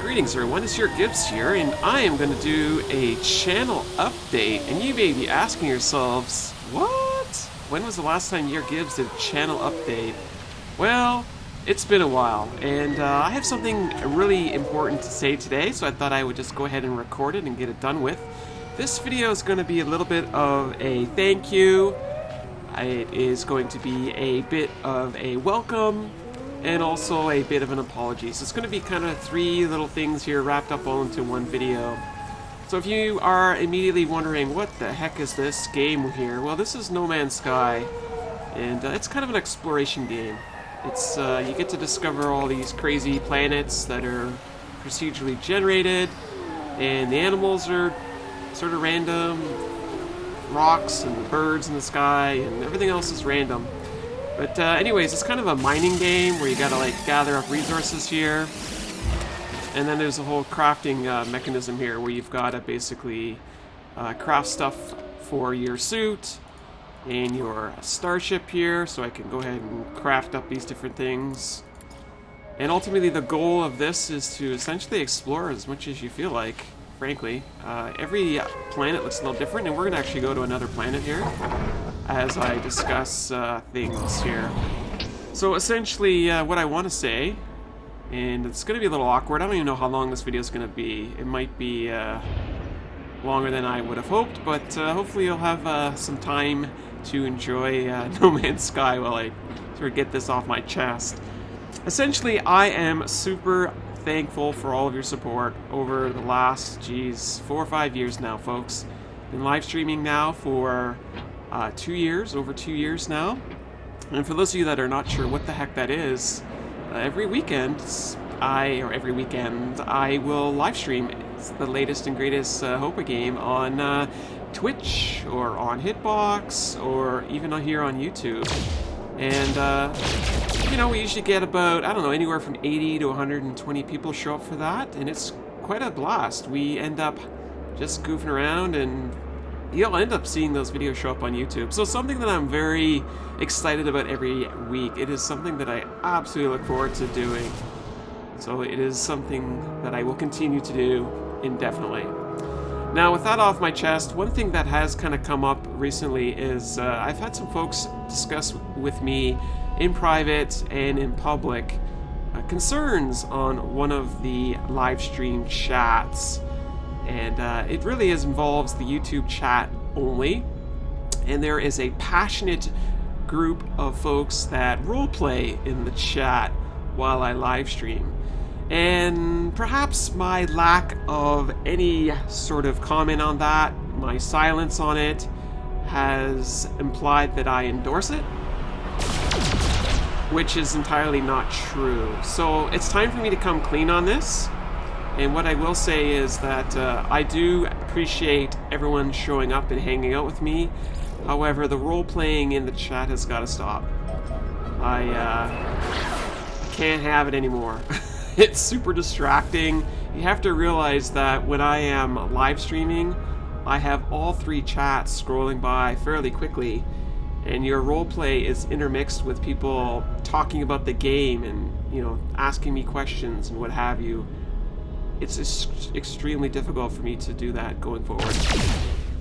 Greetings everyone, it's YourGibs here, and I am going to do a channel update, and you may be asking yourselves, what? When was the last time YourGibs did a channel update? Well, it's been a while, and I have something really important to say today, so I thought I would just go ahead and record it and get it done with. This video is going to be a little bit of a thank you, it is going to be a bit of a welcome, and also a bit of an apology. So it's going to be kind of three little things here wrapped up all into one video. So if you are immediately wondering what the heck is this game here, well, this is No Man's Sky, and it's kind of an exploration game. It's you get to discover all these crazy planets that are procedurally generated, and the animals are sort of random, rocks and birds in the sky, and everything else is random. But anyways, it's kind of a mining game where you gotta like gather up resources here. And then there's a whole crafting mechanism here where you've gotta basically craft stuff for your suit and your starship here, so I can go ahead and craft up these different things. And ultimately the goal of this is to essentially explore as much as you feel like, frankly. Every planet looks a little different, and we're gonna actually go to another planet here as I discuss things here. So essentially what I want to say, and it's going to be a little awkward, I don't even know how long this video is going to be. It might be longer than I would have hoped, but hopefully you'll have some time to enjoy No Man's Sky while I sort of get this off my chest. Essentially, I am super thankful for all of your support over the last, 4 or 5 years now, folks. Been live streaming now for 2 years, over 2 years now. And for those of you that are not sure what the heck that is, every weekend I will live stream the latest and greatest Hopa game on Twitch or on Hitbox or even here on YouTube. And you know, we usually get about, I don't know, anywhere from 80 to 120 people show up for that, and it's quite a blast. We end up just goofing around, and you'll end up seeing those videos show up on YouTube. So something that I'm very excited about every week. It is something that I absolutely look forward to doing. So it is something that I will continue to do indefinitely. Now, with that off my chest, one thing that has kind of come up recently is I've had some folks discuss with me in private and in public concerns on one of the live stream chats. And it really involves the YouTube chat only. And there is a passionate group of folks that roleplay in the chat while I live stream. And perhaps my lack of any sort of comment on that, my silence on it, has implied that I endorse it, which is entirely not true. So it's time for me to come clean on this. And what I will say is that I do appreciate everyone showing up and hanging out with me. However, the role-playing in the chat has got to stop. I can't have it anymore. It's super distracting. You have to realize that when I am live streaming, I have all three chats scrolling by fairly quickly, and your role-play is intermixed with people talking about the game and, you know, asking me questions and what have you. It's extremely difficult for me to do that going forward.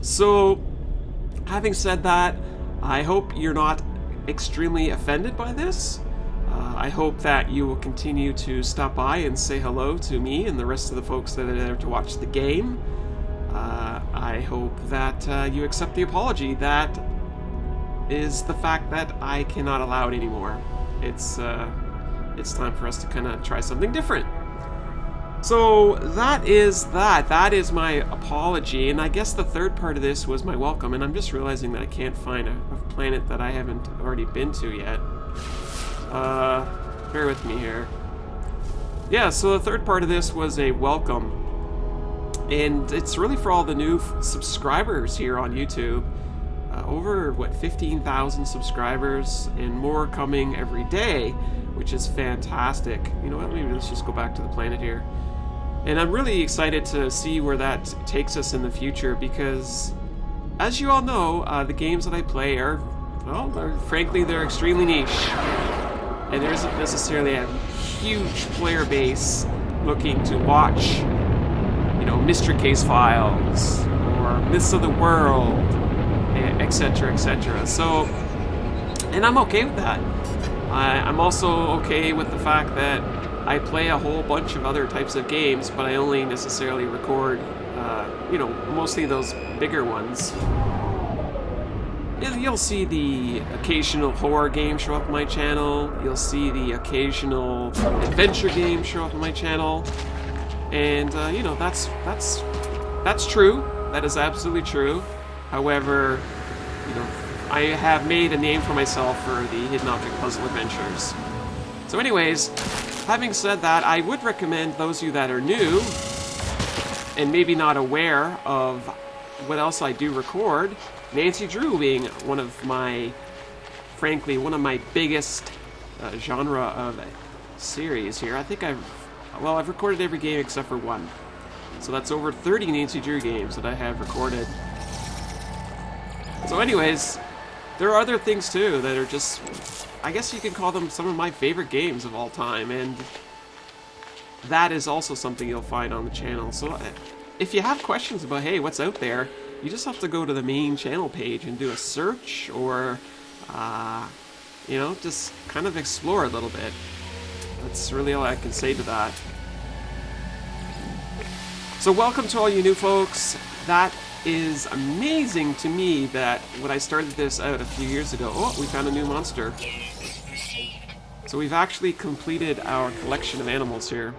So, having said that, I hope you're not extremely offended by this. I hope that you will continue to stop by and say hello to me and the rest of the folks that are there to watch the game. I hope that you accept the apology. That is the fact that I cannot allow it anymore. It's time for us to kind of try something different. So that is that. That is my apology, and I guess the third part of this was my welcome, and I'm just realizing that I can't find a planet that I haven't already been to yet. Bear with me here. Yeah, so the third part of this was a welcome, and it's really for all the new subscribers here on YouTube. Over, 15,000 subscribers, and more coming every day, which is fantastic. You know what, maybe let's just go back to the planet here. And I'm really excited to see where that takes us in the future, because as you all know, the games that I play are, well, frankly, they're extremely niche. And there isn't necessarily a huge player base looking to watch, you know, mystery case files or myths of the world, etc., etc. So, and I'm okay with that. I'm also okay with the fact that I play a whole bunch of other types of games, but I only necessarily record, you know, mostly those bigger ones. You'll see the occasional horror game show up on my channel. You'll see the occasional adventure game show up on my channel, and you know, that's true. That is absolutely true. However, you know, I have made a name for myself for the hidden object puzzle adventures. So, anyways, having said that, I would recommend those of you that are new and maybe not aware of what else I do record. Nancy Drew being one of my, frankly, one of my biggest genre of series here. I think I've recorded every game except for one. So that's over 30 Nancy Drew games that I have recorded. So anyways, there are other things too that are just, I guess you can call them some of my favorite games of all time, and that is also something you'll find on the channel. So if you have questions about, hey, what's out there, you just have to go to the main channel page and do a search, or, you know, just kind of explore a little bit. That's really all I can say to that. So welcome to all you new folks. That is amazing to me that when I started this out a few years ago, oh, we found a new monster. So we've actually completed our collection of animals here.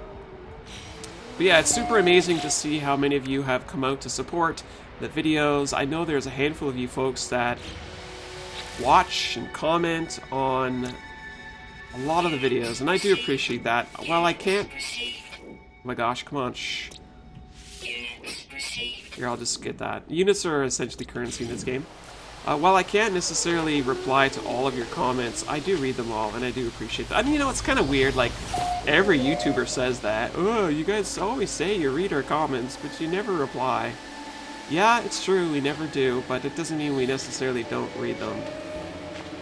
But yeah, it's super amazing to see how many of you have come out to support the videos. I know there's a handful of you folks that watch and comment on a lot of the videos, and I do appreciate that. While I can't... Oh my gosh, come on, shh. Here, I'll just get that. Units are essentially currency in this game. While I can't necessarily reply to all of your comments, I do read them all, and I do appreciate that. I mean, you know, it's kind of weird, like, every YouTuber says that. Oh, you guys always say you read our comments, but you never reply. Yeah, it's true, we never do, but it doesn't mean we necessarily don't read them.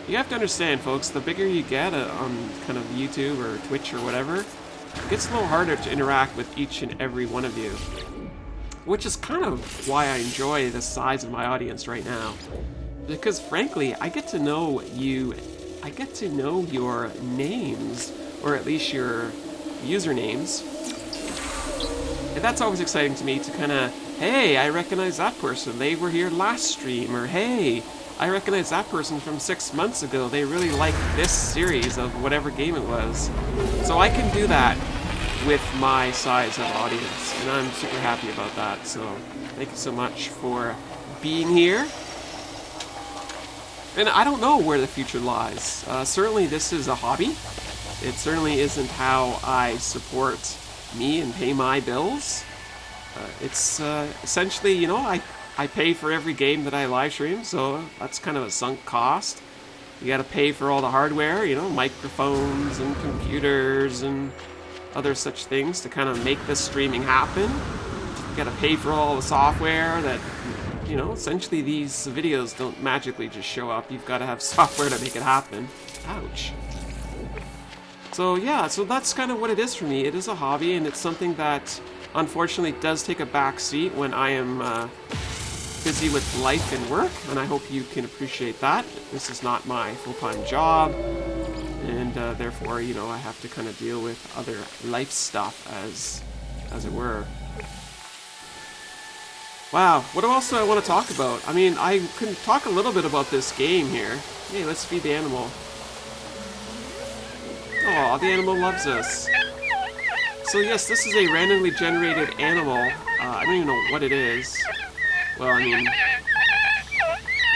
You have to understand, folks, the bigger you get on kind of YouTube or Twitch or whatever, it gets a little harder to interact with each and every one of you. Which is kind of why I enjoy the size of my audience right now. Because frankly, I get to know you, I get to know your names, or at least your usernames. And that's always exciting to me, to kind of, hey, I recognize that person, they were here last stream, or hey, I recognize that person from 6 months ago, they really liked this series of whatever game it was. So I can do that with my size of audience, and I'm super happy about that. So thank you so much for being here. And I don't know where the future lies. Certainly this is a hobby. It certainly isn't how I support me and pay my bills. It's essentially, you know, I pay for every game that I live stream, so that's kind of a sunk cost. You gotta pay for all the hardware, you know, microphones and computers and other such things to kind of make this streaming happen. You gotta pay for all the software that, you know, essentially these videos don't magically just show up. You've got to have software to make it happen. Ouch. So yeah, so that's kind of what it is for me. It is a hobby, and it's something that unfortunately does take a back seat when I am busy with life and work, and I hope you can appreciate that. This is not my full-time job, and therefore, you know, I have to kind of deal with other life stuff, as it were. Wow, what else do I want to talk about? I mean, I can talk a little bit about this game here. Hey, let's feed the animal. Oh, the animal loves us. So yes, this is a randomly generated animal. I don't even know what it is. Well, I mean,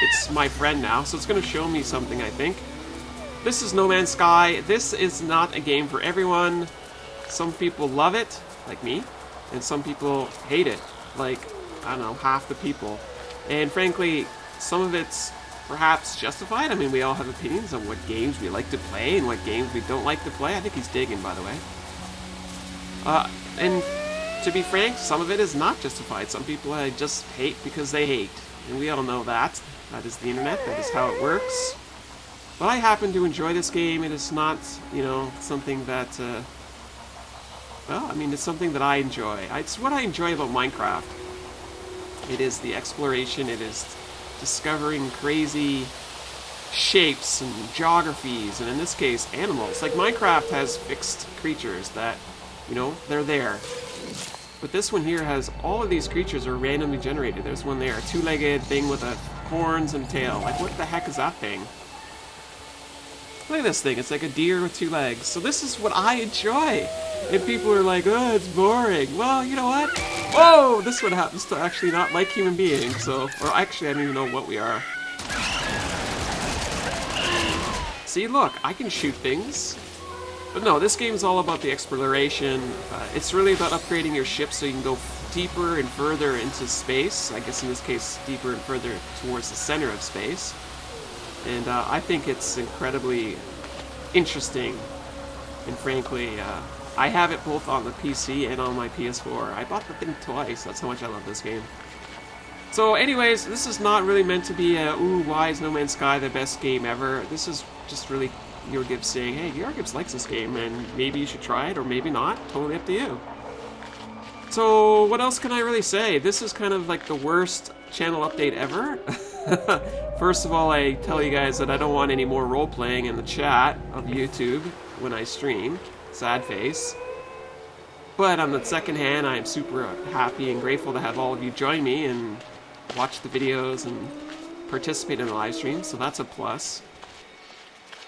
it's my friend now, so it's going to show me something, I think. This is No Man's Sky. This is not a game for everyone. Some people love it, like me, and some people hate it, like, I don't know, half the people. And frankly, some of it's perhaps justified. I mean, we all have opinions on what games we like to play and what games we don't like to play. I think he's digging, by the way. And to be frank, some of it is not justified. Some people I just hate because they hate. And we all know that. That is the internet. That is how it works. But I happen to enjoy this game. It is not, you know, something that well, I mean, it's something that I enjoy. It's what I enjoy about Minecraft. It is the exploration, it is discovering crazy shapes and geographies, and in this case, animals. Like, Minecraft has fixed creatures that, you know, they're there. But this one here has all of these creatures are randomly generated. There's one there, a two-legged thing with a horns and tail. Like, what the heck is that thing? Look at this thing. It's like a deer with two legs. So this is what I enjoy. And people are like, oh, it's boring. Well, you know what? Whoa! This one happens to actually not like human beings. So, or actually, I don't even know what we are. See, look, I can shoot things. But no, this game is all about the exploration. It's really about upgrading your ship so you can go deeper and further into space. I guess in this case, deeper and further towards the center of space. And I think it's incredibly interesting. And frankly, I have it both on the PC and on my PS4. I bought the thing twice. That's how much I love this game. So anyways, this is not really meant to be a, ooh, why is No Man's Sky the best game ever? This is just really YourGibs saying, hey, YourGibs likes this game, and maybe you should try it, or maybe not. Totally up to you. So what else can I really say? This is kind of like the worst channel update ever. First of all, I tell you guys that I don't want any more role-playing in the chat of YouTube when I stream. Sad face. But on the second hand, I am super happy and grateful to have all of you join me and watch the videos and participate in the live stream, so that's a plus.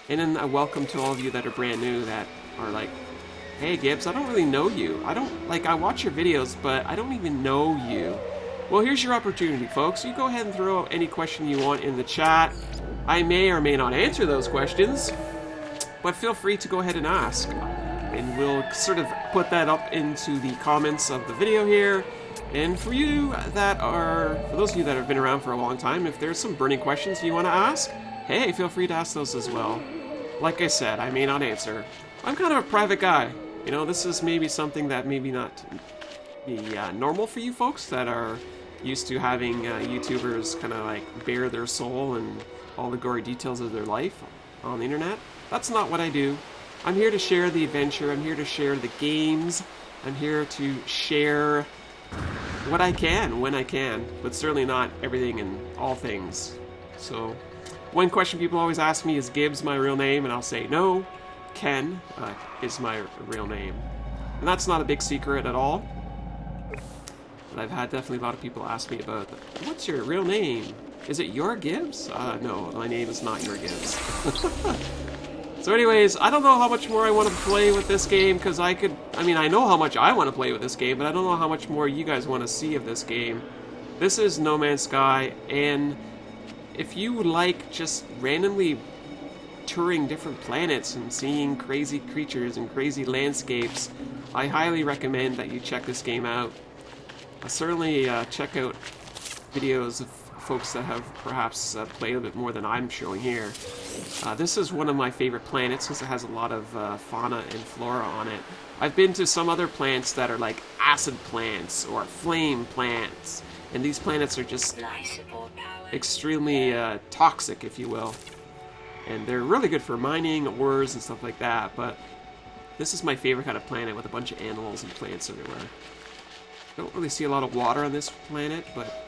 And then a welcome to all of you that are brand new that are like, hey Gibbs, I don't really know you. I watch your videos, but I don't even know you. Well, here's your opportunity, folks. You go ahead and throw out any question you want in the chat. I may or may not answer those questions, but feel free to go ahead and ask. And we'll sort of put that up into the comments of the video here. And for those of you that have been around for a long time, if there's some burning questions you want to ask, hey, feel free to ask those as well. Like I said, I may not answer. I'm kind of a private guy. You know, this is maybe something that maybe not be normal for you folks that are used to having YouTubers kind of like bare their soul and all the gory details of their life on the internet. That's not what I do. I'm here to share the adventure. I'm here to share the games. I'm here to share what I can, when I can, but certainly not everything and all things. So, one question people always ask me, is Gibbs my real name? And I'll say, no, Ken is my real name. And that's not a big secret at all. But I've had definitely a lot of people ask me about, what's your real name? Is it YourGibs? No, my name is not YourGibs. So anyways, I don't know how much more I want to play with this game, because I know how much I want to play with this game, but I don't know how much more you guys want to see of this game. This is No Man's Sky, and if you like just randomly touring different planets and seeing crazy creatures and crazy landscapes, I highly recommend that you check this game out. Certainly check out videos of folks that have perhaps played a bit more than I'm showing here. This is one of my favorite planets because it has a lot of fauna and flora on it. I've been to some other planets that are like acid plants or flame plants, and these planets are just extremely toxic, if you will. And they're really good for mining, ores, and stuff like that, but this is my favorite kind of planet with a bunch of animals and plants everywhere. I don't really see a lot of water on this planet, but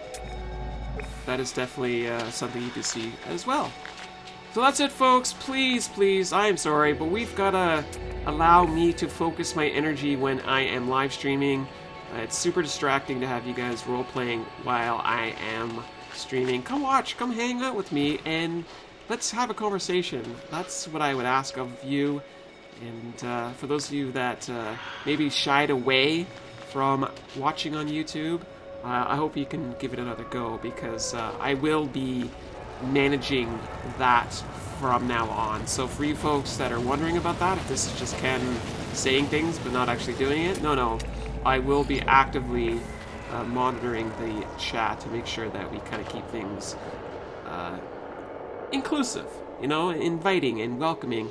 that is definitely something you can see as well. So that's it, folks. Please, I am sorry, but we've got to allow me to focus my energy when I am live streaming. It's super distracting to have you guys role-playing while I am streaming. Come watch, come hang out with me, and let's have a conversation. That's what I would ask of you. And for those of you that maybe shied away from watching on YouTube, I hope you can give it another go, because I will be managing that from now on. So for you folks that are wondering about that, if this is just Ken saying things but not actually doing it, no, I will be actively monitoring the chat to make sure that we kind of keep things inclusive, you know, inviting and welcoming.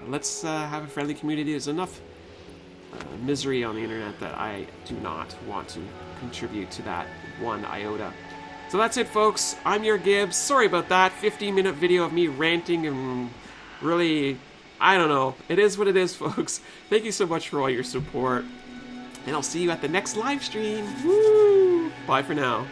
Let's have a friendly community. There's enough misery on the internet that I do not want to contribute to that one iota. So that's it, folks. I'm YourGibs. Sorry about that 15-minute video of me ranting and really I don't know. It is what it is, folks. Thank you so much for all your support. And I'll see you at the next live stream. Woo! Bye for now.